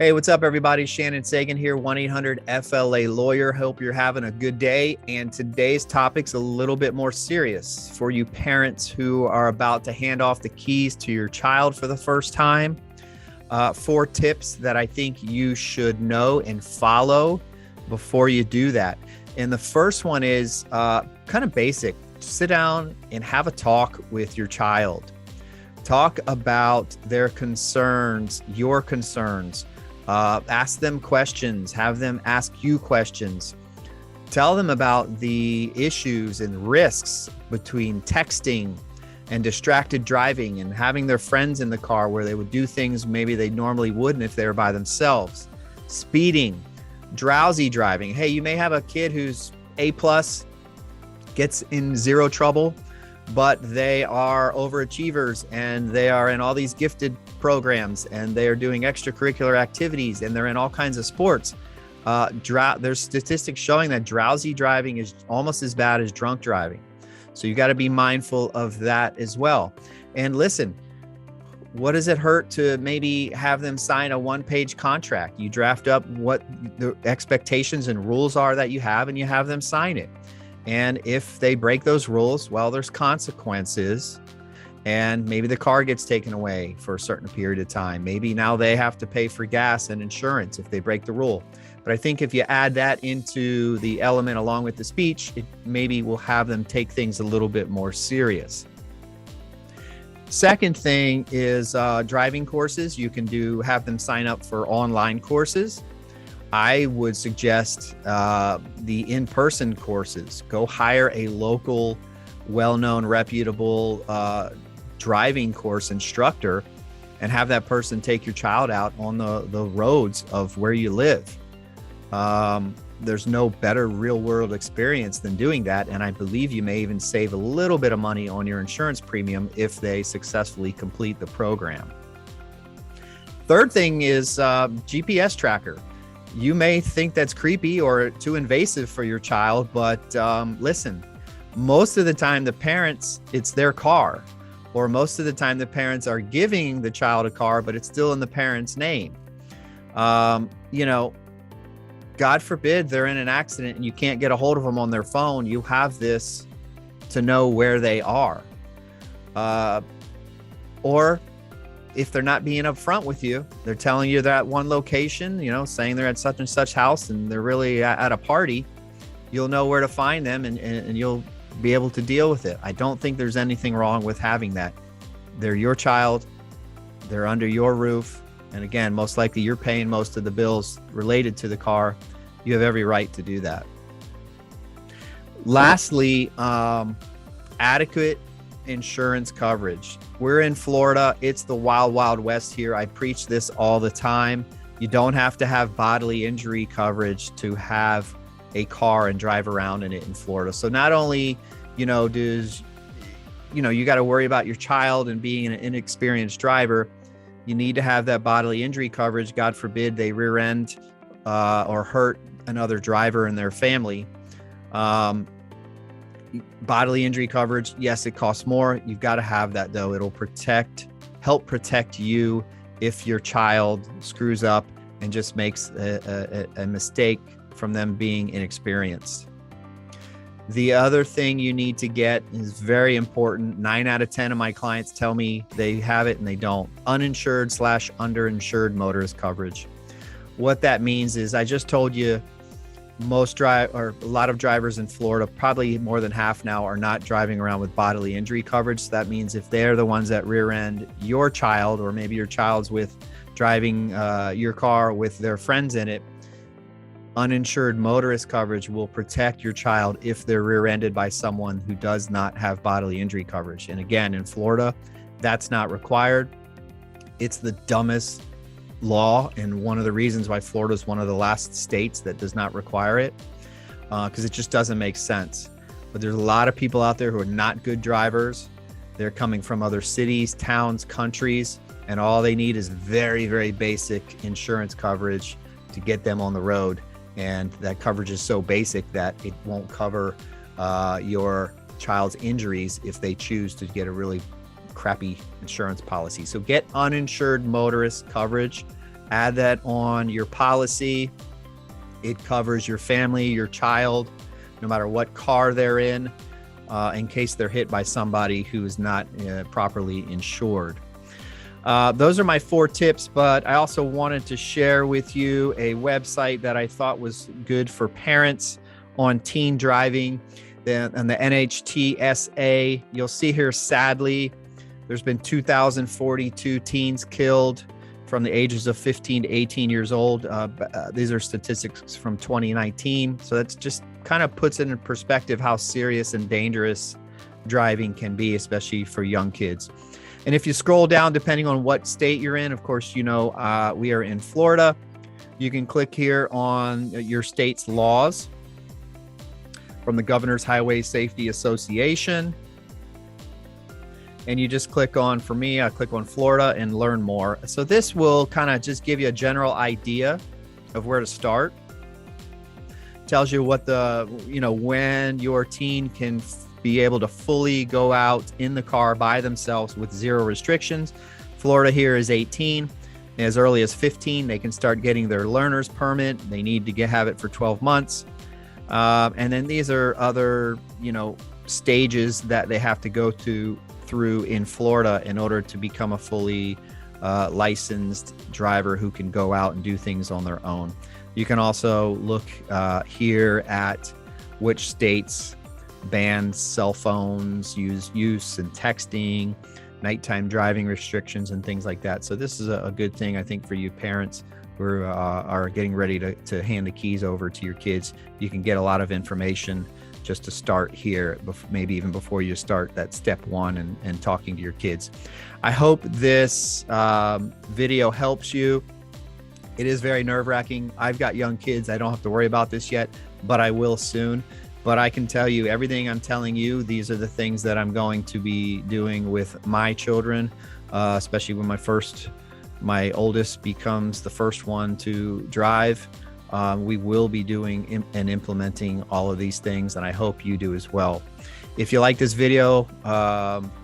Hey, what's up, everybody? Shannon Sagan here, 1-800-FLA Lawyer. Hope you're having a good day. And today's topic's a little bit more serious for you parents who are about to hand off the keys to your child for the first time. 4 tips that I think you should know and follow before you do that. And the first one is kind of basic. Sit down and have a talk with your child. Talk about their concerns, your concerns. Ask them questions, have them ask you questions. Tell them about the issues and risks between texting and distracted driving and having their friends in the car where they would do things maybe they normally wouldn't if they were by themselves. Speeding, drowsy driving. Hey, you may have a kid who's A+, gets in zero trouble, but they are overachievers and they are in all these gifted programs and they are doing extracurricular activities and they're in all kinds of sports. There's statistics showing that drowsy driving is almost as bad as drunk driving. So you got to be mindful of that as well. And listen, what does it hurt to maybe have them sign a 1-page contract? You draft up what the expectations and rules are that you have and you have them sign it. And if they break those rules, well, there's consequences and maybe the car gets taken away for a certain period of time. Maybe now they have to pay for gas and insurance if they break the rule. But I think if you add that into the element along with the speech, it maybe will have them take things a little bit more serious. Second thing is driving courses. You can have them sign up for online courses. I would suggest the in-person courses. Go hire a local, well-known, reputable driving course instructor and have that person take your child out on the roads of where you live. There's no better real-world experience than doing that, and I believe you may even save a little bit of money on your insurance premium if they successfully complete the program. Third thing is GPS tracker. You may think that's creepy or too invasive for your child, but listen, most of the time the parents, it's their car, or most of the time the parents are giving the child a car, but it's still in the parent's name. God forbid they're in an accident and you can't get a hold of them on their phone. You have this to know where they are. Or if they're not being upfront with you, they're telling you they're at one location, saying they're at such and such house and they're really at a party, you'll know where to find them and you'll be able to deal with it. I don't think there's anything wrong with having that. They're your child, they're under your roof. And again, most likely you're paying most of the bills related to the car. You have every right to do that. Lastly, adequate insurance coverage. We're in Florida. It's the wild, wild west here. I preach this all the time. You don't have to have bodily injury coverage to have a car and drive around in it in Florida. So not only, you got to worry about your child and being an inexperienced driver, you need to have that bodily injury coverage. God forbid they rear end or hurt another driver in their family. Bodily injury coverage, yes, it costs more. You've got to have that though. It'll help protect you if your child screws up and just makes a mistake from them being inexperienced. The other thing you need to get is very important. 9 out of 10 of my clients tell me they have it and they don't. Uninsured/underinsured motorist coverage. What that means is I just told you a lot of drivers in Florida, probably more than half now, are not driving around with bodily injury coverage. So that means if they're the ones that rear end your child, or maybe your child's driving your car with their friends in it, uninsured motorist coverage will protect your child if they're rear-ended by someone who does not have bodily injury coverage. And again, in Florida, that's not required. It's the dumbest law, and one of the reasons why Florida is one of the last states that does not require it, because it just doesn't make sense. But there's a lot of people out there who are not good drivers. They're coming from other cities, towns, countries, and all they need is very, very basic insurance coverage to get them on the road. And that coverage is so basic that it won't cover your child's injuries if they choose to get a really crappy insurance policy. So get uninsured motorist coverage. Add that on your policy. It covers your family, your child, no matter what car they're in case they're hit by somebody who is not properly insured. Those are my 4 tips, but I also wanted to share with you a website that I thought was good for parents on teen driving, and the NHTSA. You'll see here, sadly, there's been 2,042 teens killed from the ages of 15 to 18 years old. These are statistics from 2019. So that's just kind of puts it in perspective how serious and dangerous driving can be, especially for young kids. And if you scroll down, depending on what state you're in, of course, you know, we are in Florida. You can click here on your state's laws from the Governor's Highway Safety Association. And you just click on, for me, I click on Florida and learn more. So this will kind of just give you a general idea of where to start. Tells you what when your teen can be able to fully go out in the car by themselves with 0 restrictions. Florida here is 18. As early as 15, they can start getting their learner's permit. They need to have it for 12 months. And then these are other, stages that they have to go through in Florida in order to become a fully licensed driver who can go out and do things on their own. You can also look here at which states ban cell phones, use and texting, nighttime driving restrictions, and things like that. So this is a good thing, I think, for you parents who are getting ready to hand the keys over to your kids. You can get a lot of information just to start here, maybe even before you start that step 1 and talking to your kids. I hope this video helps you. It is very nerve-wracking. I've got young kids. I don't have to worry about this yet, but I will soon. But I can tell you everything I'm telling you, these are the things that I'm going to be doing with my children, especially when my oldest becomes the first one to drive. We will be doing and implementing all of these things, and I hope you do as well. If you like this video,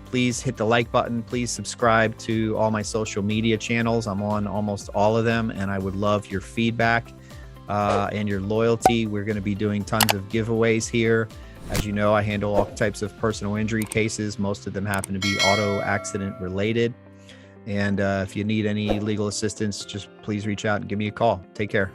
please hit the like button. Please subscribe to all my social media channels. I'm on almost all of them, and I would love your feedback and your loyalty. We're going to be doing tons of giveaways here. As you know, I handle all types of personal injury cases. Most of them happen to be auto accident related. And if you need any legal assistance, just please reach out and give me a call. Take care.